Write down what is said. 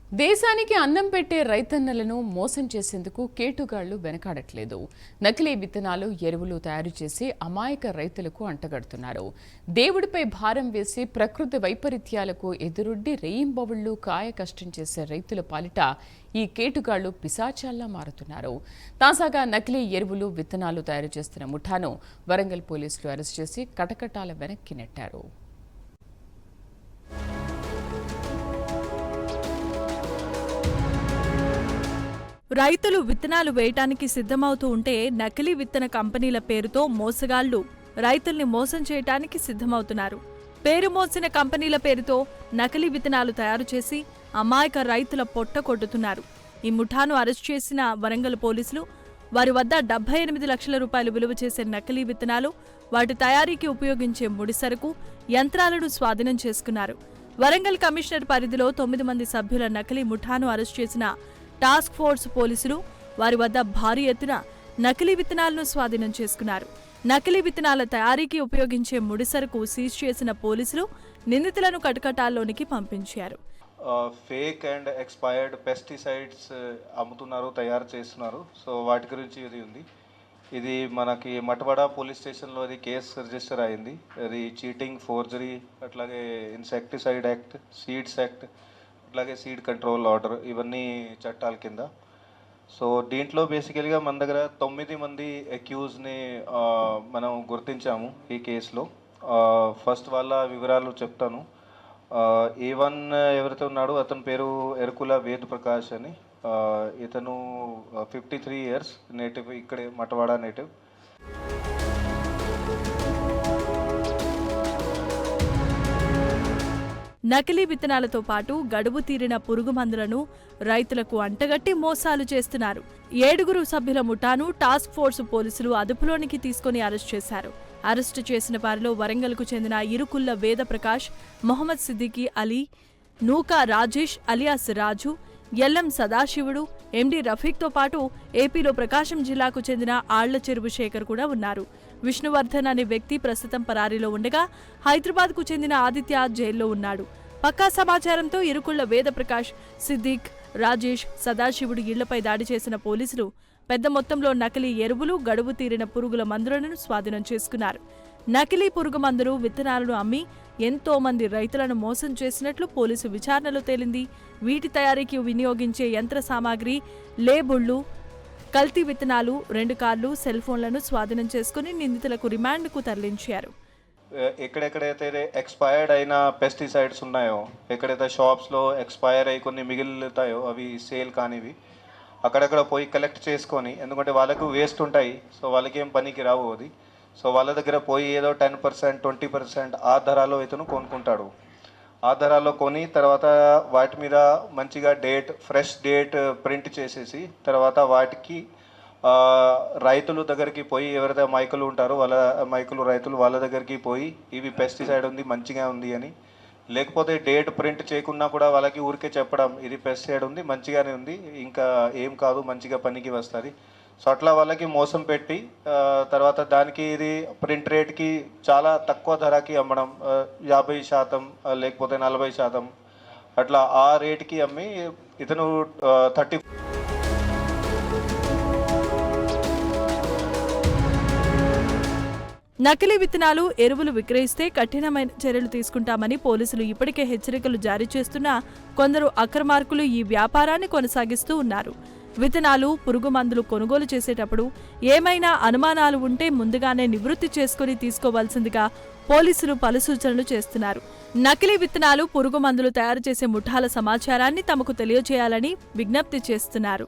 దేశానికి అన్నం పెట్టే రైతన్నలను మోసం చేసేందుకు కేటుగాళ్లు వెనకాడట్లేదు. నకిలీ విత్తనాలు, ఎరువులు తయారు చేసి అమాయక రైతులకు అంటగడుతున్నారు. దేవుడిపై భారం వేసి ప్రకృతి వైపరీత్యాలకు ఎదురొడ్డి రేయింబవళ్లు కాయ కష్టం చేసే రైతుల పాలిట ఈ కేటుగాళ్లు పిశాచాల్లా మారుతున్నారు. తాజాగా నకిలీ ఎరువులు, విత్తనాలు తయారు చేస్తున్న ముఠాను వరంగల్ పోలీసులు అరెస్ట్ చేసి కటకటాల వెనక్కి నెట్టారు. రైతులు విత్తనాలు వేయటానికి సిద్ధమవుతూ ఉంటే నకిలీ విత్తన కంపెనీల పేరుతో మోసగాళ్లు రైతుల్ని మోసం చేయటానికి సిద్ధమవుతున్నారు. పేరు మోసిన కంపెనీల పేరుతో నకిలీ విత్తనాలు తయారు చేసి అమాయక రైతుల పొట్ట కొట్టుతున్నారు. ఈ ముఠాను అరెస్ట్ చేసిన వరంగల్ పోలీసులు వారి వద్ద 78 లక్షల రూపాయలు విలువ చేసే నకిలీ విత్తనాలు, వాటి తయారీకి ఉపయోగించే ముడిసరుకు, యంత్రాలను స్వాధీనం చేసుకున్నారు. వరంగల్ కమిషనర్ పరిధిలో 9 మంది సభ్యుల నకిలీ ముఠాను అరెస్ట్ చేసిన టాస్క్ ఫోర్స్ పోలీసులు వారి వద్ద భారీ ఎత్తున నకిలీ విత్తనాలను స్వాధీనం చేసుకున్నారు. నకిలీ విత్తనాల తయారీకి ఉపయోగించే ముడిసరుకు సీజ్ చేసిన పోలీసులు నిందితులను కటకటాల్లోనికి పంపించారు. ఫేక్ అండ్ ఎక్స్పైర్డ్ పెస్టిసైడ్స్ అమ్ముతున్నారు, తయారు చేస్తున్నారు. సో వాటి గురించి ఇది ఉంది. ఇది మనకి మటవాడ పోలీస్ స్టేషన్లో ఇది కేసు రిజిస్టర్ అయింది. అది చీటింగ్, ఫోర్జరీ, అట్లాగే ఇన్సెక్టిసైడ్ యాక్ట్, సీడ్స్ యాక్ట్, అట్లాగే సీడ్ కంట్రోల్ ఆర్డర్, ఇవన్నీ చట్టాల కింద. సో దీంట్లో బేసికల్గా మన దగ్గర 9 మంది అక్యూజ్ని మనం గుర్తించాము ఈ కేసులో. ఫస్ట్ వాళ్ళ వివరాలు చెప్తాను. A1 ఎవరైతే ఉన్నాడో అతని పేరు ఎరుకుల వేద్ ప్రకాష్ అని. ఇతను 53 years, నేటివ్, ఇక్కడే మటవాడ నేటివ్. నకిలీ విత్తనాలతో పాటు గడువు తీరిన పురుగు మందులను రైతులకు అంటగట్టి మోసాలు చేస్తున్నారు. 7 సభ్యుల ముఠాను టాస్క్ ఫోర్స్ పోలీసులు అదుపులోనికి తీసుకుని అరెస్ట్ చేశారు. అరెస్టు చేసిన వారిలో వరంగల్కు చెందిన ఇరుకుల్ల వేద ప్రకాష్, మొహమ్మద్ సిద్దికీ అలీ, నూకా రాజేష్ అలియాస్ రాజు, ఎల్ఎం సదాశివుడు, ఎండి రఫీక్తో పాటు ఏపీలో ప్రకాశం జిల్లాకు చెందిన ఆళ్ల చెరువు శేఖర్ కూడా ఉన్నారు. విష్ణువర్ధన్ అనే వ్యక్తి ప్రస్తుతం పరారీలో ఉండగా హైదరాబాద్కు చెందిన ఆదిత్య జైల్లో ఉన్నాడు. పక్కా సమాచారంతో ఇరుకుళ్ల వేద ప్రకాష్, సిద్దిక్, రాజేష్, సదాశివుడు ఇళ్లపై దాడి చేసిన పోలీసులు పెద్ద మొత్తంలో నకిలీ ఎరువులు, గడువు తీరిన పురుగుల మందులను స్వాధీనం చేసుకున్నారు. నకిలీ పురుగు మందులు, విత్తనాలను అమ్మి ఎంతో మంది రైతులను మోసం చేసినట్లు పోలీసు విచారణలో తేలింది. వీటి తయారీకి వినియోగించే యంత్ర సామాగ్రి, లేబుళ్లు, కల్తీ విత్తనాలు, 2 కార్లు, సెల్ ఫోన్లను స్వాధీనం చేసుకుని నిందితులకు రిమాండ్కు తరలించారు. ఎక్కడెక్కడైతే ఎక్స్పైర్డ్ అయిన పెస్టిసైడ్స్ ఉన్నాయో, ఎక్కడైతే షాప్స్లో ఎక్స్పైర్ అయ్యి కొన్ని మిగులుతాయో, అవి సేల్ కానివి అక్కడక్కడ పోయి కలెక్ట్ చేసుకొని, ఎందుకంటే వాళ్ళకు వేస్ట్ ఉంటాయి, సో వాళ్ళకి ఏం పనికి రావు అది. సో వాళ్ళ దగ్గర పోయి ఏదో 10%, 20% ఆ ధరలో ఇతను కొనుక్కుంటాడు. ఆ ధరలో కొని తర్వాత వాటి మీద మంచిగా ఫ్రెష్ డేట్ ప్రింట్ చేసేసి తర్వాత వాటికి రైతుల దగ్గరికి పోయి, ఎవరైతే మైకులు ఉంటారో రైతులు వాళ్ళ దగ్గరికి పోయి ఇవి పెస్టిసైడ్ ఉంది, మంచిగా ఉంది అని, లేకపోతే డేట్ ప్రింట్ చేయకున్నా కూడా వాళ్ళకి ఊరికే చెప్పడం ఇది పెస్టిసైడ్ ఉంది, మంచిగానే ఉంది, ఇంకా ఏం కాదు, మంచిగా పనికి వస్తుంది. సో అట్లా వాళ్ళకి మోసం పెట్టి తర్వాత దానికి ఇది ప్రింట్ రేట్కి చాలా తక్కువ ధరకి అమ్మడం, 50% లేకపోతే 40% అట్లా ఆ రేట్కి అమ్మి ఇతను 30. నకిలీ విత్తనాలు, ఎరువులు విక్రయిస్తే కఠినమైన చర్యలు తీసుకుంటామని పోలీసులు ఇప్పటికే హెచ్చరికలు జారీ చేస్తున్నా కొందరు అక్రమార్కులు ఈ వ్యాపారాన్ని కొనసాగిస్తూ ఉన్నారు. విత్తనాలు, పురుగు మందులు కొనుగోలు చేసేటప్పుడు ఏమైనా అనుమానాలు ఉంటే ముందుగానే నివృత్తి చేసుకుని తీసుకోవాల్సిందిగా పోలీసులు పలు సూచనలు చేస్తున్నారు. నకిలీ విత్తనాలు, పురుగు మందులు తయారు చేసే ముఠాల సమాచారాన్ని తమకు తెలియజేయాలని విజ్ఞప్తి చేస్తున్నారు.